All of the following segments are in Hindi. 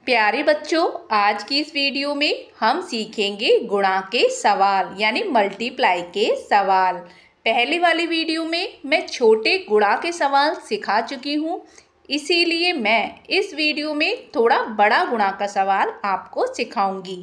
प्यारे बच्चों, आज की इस वीडियो में हम सीखेंगे गुणा के सवाल यानी मल्टीप्लाई के सवाल। पहले वाली वीडियो में मैं छोटे गुणा के सवाल सिखा चुकी हूँ, इसीलिए मैं इस वीडियो में थोड़ा बड़ा गुणा का सवाल आपको सिखाऊंगी।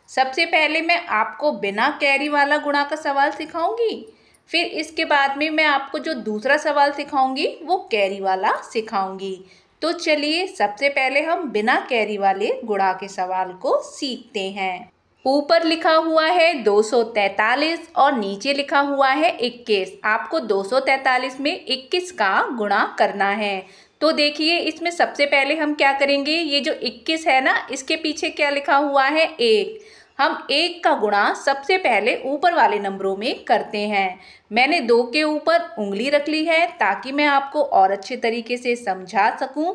सबसे पहले मैं आपको बिना कैरी वाला गुणा का सवाल सिखाऊंगी, फिर इसके बाद में मैं आपको जो दूसरा सवाल सिखाऊंगी वो कैरी वाला सिखाऊंगी। तो चलिए सबसे पहले हम बिना कैरी वाले गुणा के सवाल को सीखते हैं। ऊपर लिखा हुआ है 243 और नीचे लिखा हुआ है 21। आपको 243 में 21 का गुणा करना है। तो देखिए इसमें सबसे पहले हम क्या करेंगे, ये जो 21 है ना, इसके पीछे क्या लिखा हुआ है 1। हम 1 का गुणा सबसे पहले ऊपर वाले नंबरों में करते हैं। मैंने 2 के ऊपर उंगली रख ली है ताकि मैं आपको और अच्छे तरीके से समझा सकूं।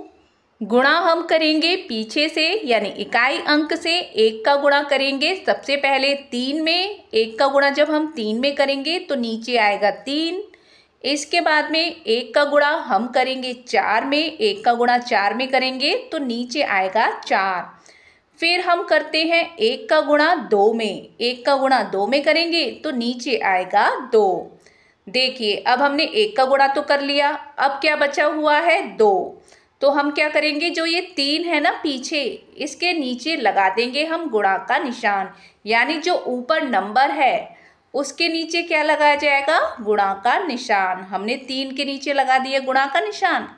गुणा हम करेंगे पीछे से यानी इकाई अंक से। 1 का गुणा करेंगे सबसे पहले 3 में। 1 का गुणा जब हम 3 में करेंगे तो नीचे आएगा 3। इसके बाद में 1 का गुणा हम करेंगे 4 में। 1 का गुणा 4 में करेंगे तो नीचे आएगा 4। फिर हम करते हैं 1 का गुणा 2 में। 1 का गुणा 2 में करेंगे तो नीचे आएगा 2। देखिए अब हमने 1 का गुणा तो कर लिया, अब क्या बचा हुआ है 2। तो हम क्या करेंगे, जो ये 3 है ना पीछे, इसके नीचे लगा देंगे हम गुणा का निशान, यानी जो ऊपर नंबर है उसके नीचे क्या लगाया जाएगा, गुणा का निशान। हमने 3 के नीचे लगा दिया गुणा का निशान।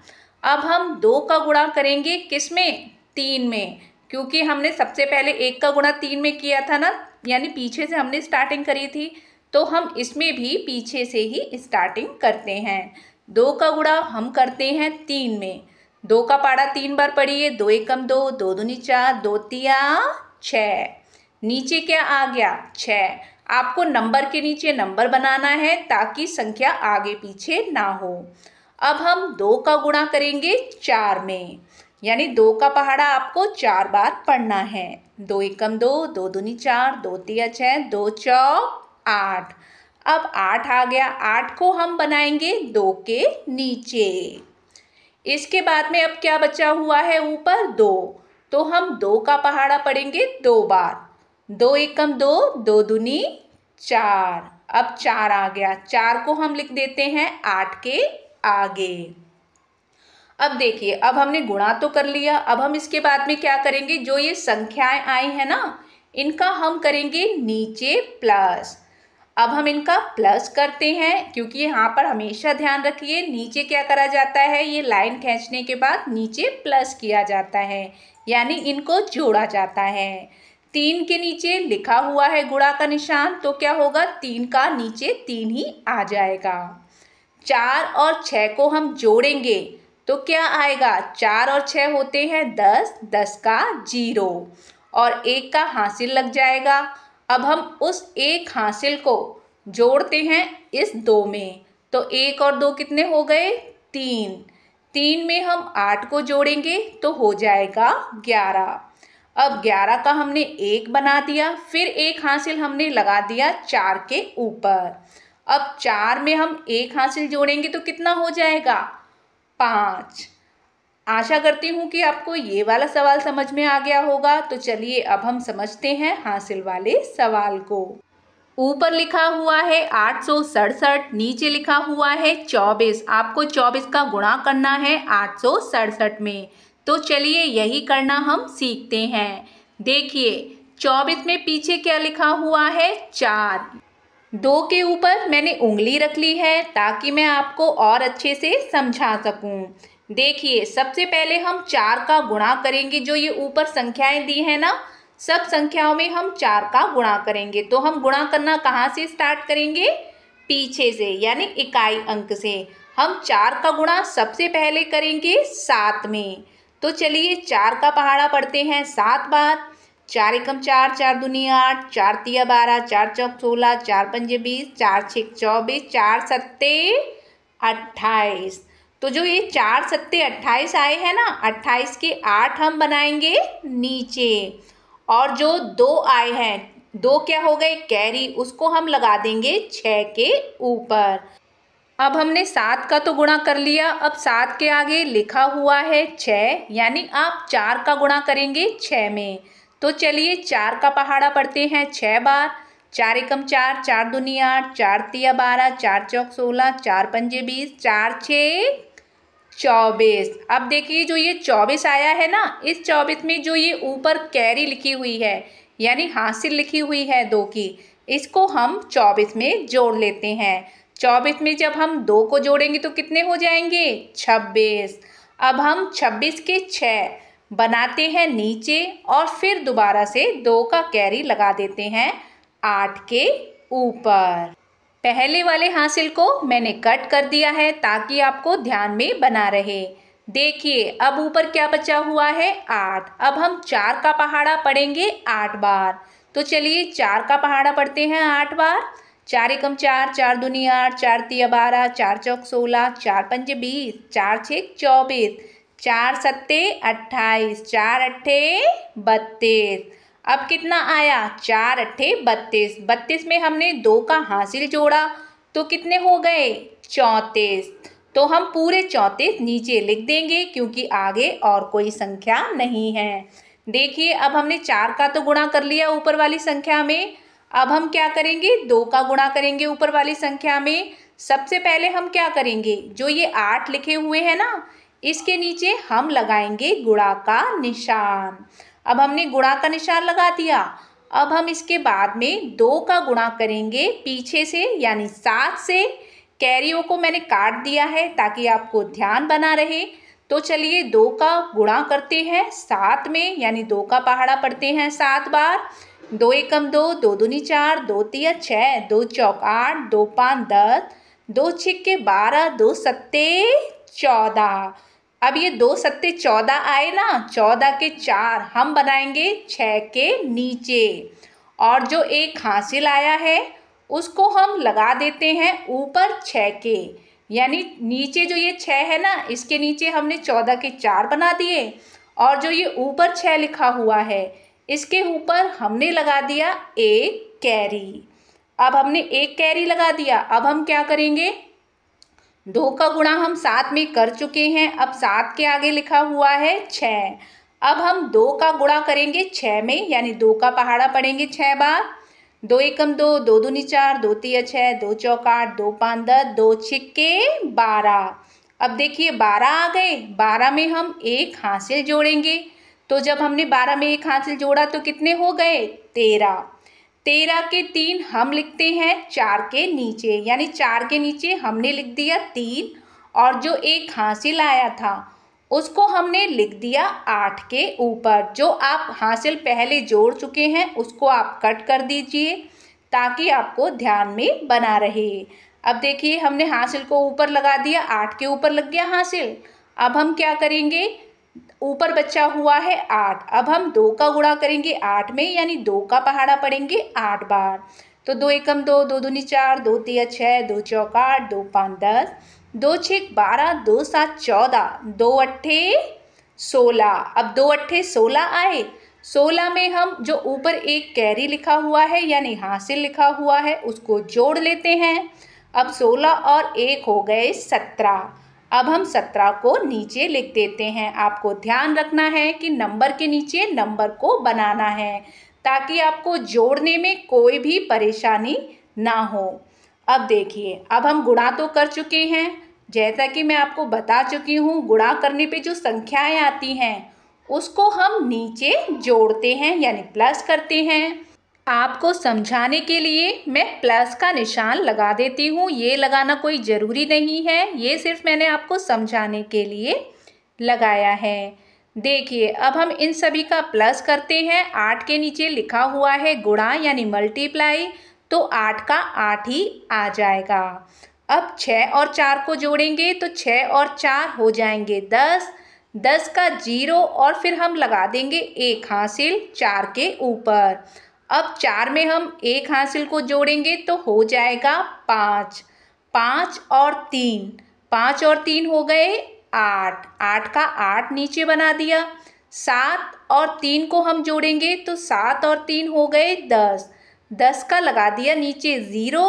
अब हम 2 का गुणा करेंगे किस में, 3 में, क्योंकि हमने सबसे पहले 1 का गुणा 3 में किया था ना, यानी पीछे से हमने स्टार्टिंग करी थी, तो हम इसमें भी पीछे से ही स्टार्टिंग करते हैं। 2 का गुणा हम करते हैं 3 में। 2 का पाड़ा 3 बार पढ़िए, 2 एकम 2, 2 दूनी 4, 2 तिया 6। नीचे क्या आ गया 6। आपको नंबर के नीचे नंबर बनाना है ताकि संख्या आगे पीछे ना हो। अब हम 2 का गुणा करेंगे 4 में, यानी 2 का पहाड़ा आपको 4 बार पढ़ना है। 2 एकम 2, 2 दूनी 4, 2 तिया 6, 2 चौक 8। अब 8 आ गया, 8 को हम बनाएंगे 2 के नीचे। इसके बाद में अब क्या बचा हुआ है ऊपर 2, तो हम 2 का पहाड़ा पढ़ेंगे 2 बार। 2 एकम 2, 2 दूनी 4। अब 4 आ गया, 4 को हम लिख देते हैं 8 के आगे। अब देखिए अब हमने गुणा तो कर लिया, अब हम इसके बाद में क्या करेंगे, जो ये संख्याएं आई है ना, इनका हम करेंगे नीचे प्लस। अब हम इनका प्लस करते हैं, क्योंकि यहाँ पर हमेशा ध्यान रखिए नीचे क्या करा जाता है, ये लाइन खींचने के बाद नीचे प्लस किया जाता है, यानी इनको जोड़ा जाता है। 3 के नीचे लिखा हुआ है गुणा का निशान, तो क्या होगा 3 का नीचे 3 ही आ जाएगा। 4 और 6 को हम जोड़ेंगे तो क्या आएगा, 4 और 6 होते हैं 10, 10 का 0 और 1 का हासिल लग जाएगा। अब हम उस 1 हासिल को जोड़ते हैं इस 2 में, तो 1 और 2 कितने हो गए 3। 3 में हम 8 को जोड़ेंगे तो हो जाएगा 11। अब 11 का हमने 1 बना दिया, फिर 1 हासिल हमने लगा दिया 4 के ऊपर। अब 4 में हम 1 हासिल जोड़ेंगे तो कितना हो जाएगा 5। आशा करती हूँ कि आपको ये वाला सवाल समझ में आ गया होगा। तो चलिए अब हम समझते हैं हासिल वाले सवाल को। ऊपर लिखा हुआ है 867, नीचे लिखा हुआ है 24। आपको 24 का गुणा करना है 867 में। तो चलिए यही करना हम सीखते हैं। देखिए 24 में पीछे क्या लिखा हुआ है 4। 2 के ऊपर मैंने उंगली रख ली है ताकि मैं आपको और अच्छे से समझा सकूं। देखिए सबसे पहले हम 4 का गुणा करेंगे, जो ये ऊपर संख्याएं दी हैं ना, सब संख्याओं में हम 4 का गुणा करेंगे। तो हम गुणा करना कहाँ से स्टार्ट करेंगे, पीछे से, यानी इकाई अंक से। हम 4 का गुणा सबसे पहले करेंगे 7 में। तो चलिए 4 का पहाड़ा पढ़ते हैं 7 बार। 4 एकम 4, 4 दूनी 8, 4 तिया 12, 4 चौक 16, 4 पंजे 20, 4 छिक 24, 4 सत्ते 28। तो जो ये 4 सत्ते 28 आए हैं ना, 28 के 8 हम बनाएंगे नीचे, और जो 2 आए हैं, 2 क्या हो गए कैरी, उसको हम लगा देंगे 6 के ऊपर। अब हमने 7 का तो गुणा कर लिया। अब 7 के आगे लिखा हुआ है 6, यानी आप 4 का गुणा करेंगे 6 में। तो चलिए 4 का पहाड़ा पढ़ते हैं 6 बार। 4 एकम 4, 4 दूनी 8, 4 तिया 12, 4 चौक 16, 4 पंजे 20, 4 छः 24। अब देखिए जो ये 24 आया है ना, इस 24 में जो ये ऊपर कैरी लिखी हुई है यानी हासिल लिखी हुई है 2 की, इसको हम 24 में जोड़ लेते हैं। 24 में जब हम 2 को जोड़ेंगे तो कितने हो जाएंगे? 26। अब हम 26 के 6 बनाते हैं नीचे और फिर दोबारा से 2 का कैरी लगा देते हैं 8 के ऊपर। पहले वाले हासिल को मैंने कट कर दिया है ताकि आपको ध्यान में बना रहे। देखिए अब ऊपर क्या बचा हुआ है? 8। अब हम 4 का पहाड़ा पढ़ेंगे 8 बार। तो चलिए 4 का पहाड़ा पढ़ते हैं 8 बार। 4 एकम 4, 4 दूनी 8, 4 तिया 12, 4 चौक 16, 4 पंजे 20, 4 छः 24, 4 सत्ते 28, 4 अट्ठे 32। अब कितना आया? 4 अट्ठे 32। 32 में हमने 2 का हासिल जोड़ा तो कितने हो गए? 34। तो हम पूरे 34 नीचे लिख देंगे क्योंकि आगे और कोई संख्या नहीं है। देखिए अब हमने 4 का तो गुणा कर लिया ऊपर वाली संख्या में। अब हम क्या करेंगे? 2 का गुणा करेंगे ऊपर वाली संख्या में। सबसे पहले हम क्या करेंगे? जो ये 8 लिखे हुए हैं ना, इसके नीचे हम लगाएंगे गुणा का निशान। अब हमने गुणा का निशान लगा दिया। अब हम इसके बाद में 2 का गुणा करेंगे पीछे से यानी 7 से। कैरियों को मैंने काट दिया है ताकि आपको ध्यान बना रहे। तो चलिए 2 का गुणा करते हैं 7 में, यानी 2 का पहाड़ा पढ़ते हैं 7 बार। 2 एकम 2, 2 दूनी 4, 2 तिया 6, 2 चौक 8, 2 पाँच 10, 2 छिक्के 12, 2 सत्ते 14। अब ये 2 सत्ते 14 आए ना, 14 के 4 हम बनाएंगे 6 के नीचे और जो एक हासिल आया है उसको हम लगा देते हैं ऊपर 6 के, यानी नीचे जो ये 6 है ना, इसके नीचे हमने 14 के 4 बना दिए और जो ये ऊपर 6 लिखा हुआ है इसके ऊपर हमने लगा दिया एक कैरी। अब हमने एक कैरी लगा दिया। अब हम क्या करेंगे? 2 का गुणा हम 7 में कर चुके हैं। अब 7 के आगे लिखा हुआ है 6। अब हम 2 का गुणा करेंगे 6 में, यानी 2 का पहाड़ा पढ़ेंगे 6 बार। 2 एकम 2, 2 दूनी 4, 2 तिया 6, 2 चौक 8, 2 पाँच 10, 2 छिक्के 12। अब देखिए 12 आ गए। 12 में हम एक हासिल जोड़ेंगे। तो जब हमने 12 में एक हासिल जोड़ा तो कितने हो गए? 13। 13 के 3 हम लिखते हैं 4 के नीचे, यानी 4 के नीचे हमने लिख दिया 3 और जो एक हासिल आया था उसको हमने लिख दिया 8 के ऊपर। जो आप हासिल पहले जोड़ चुके हैं उसको आप कट कर दीजिए ताकि आपको ध्यान में बना रहे। अब देखिए हमने हासिल को ऊपर लगा दिया, 8 के ऊपर लग गया हासिल। अब हम क्या करेंगे? ऊपर बचा हुआ है 8। अब हम 2 का गुणा करेंगे 8 में, यानी 2 का पहाड़ा पढ़ेंगे 8 बार। तो 2 एकम 2, 2 दूनी 4, 2 तिया 6, 2 चौक 8, 2 पाँच 10, 2 छिक 12, 2 सात 14, 2 अट्ठे 16। अब 2 अट्ठे 16 आए। 16 में हम जो ऊपर एक कैरी लिखा हुआ है यानी हासिल लिखा हुआ है उसको जोड़ लेते हैं। अब 16 और 1 हो गए 17। अब हम 17 को नीचे लिख देते हैं। आपको ध्यान रखना है कि नंबर के नीचे नंबर को बनाना है ताकि आपको जोड़ने में कोई भी परेशानी ना हो। अब देखिए अब हम गुणा तो कर चुके हैं। जैसा कि मैं आपको बता चुकी हूँ, गुणा करने पे जो संख्याएं आती हैं उसको हम नीचे जोड़ते हैं यानी प्लस करते हैं। आपको समझाने के लिए मैं प्लस का निशान लगा देती हूँ। ये लगाना कोई ज़रूरी नहीं है, ये सिर्फ मैंने आपको समझाने के लिए लगाया है। देखिए अब हम इन सभी का प्लस करते हैं। 8 के नीचे लिखा हुआ है गुणा यानी मल्टीप्लाई, तो 8 का 8 ही आ जाएगा। अब 6 और 4 को जोड़ेंगे तो 6 और 4 हो जाएंगे 10। 10 का 0 और फिर हम लगा देंगे एक हासिल 4 के ऊपर। अब 4 में हम एक हासिल को जोड़ेंगे तो हो जाएगा 5। 5 और 3, 5 और 3 हो गए 8। 8 का 8 नीचे बना दिया। 7 और 3 को हम जोड़ेंगे तो 7 और 3 हो गए 10। 10 का लगा दिया नीचे 0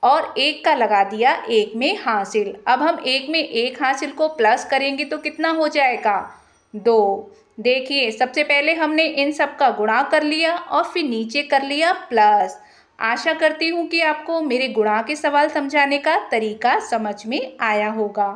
और 1 का लगा दिया 1 में हासिल। अब हम 1 में 1 हासिल को प्लस करेंगे तो कितना हो जाएगा 2। देखिए सबसे पहले हमने इन सब का गुणा कर लिया और फिर नीचे कर लिया प्लस। आशा करती हूँ कि आपको मेरे गुणा के सवाल समझाने का तरीका समझ में आया होगा।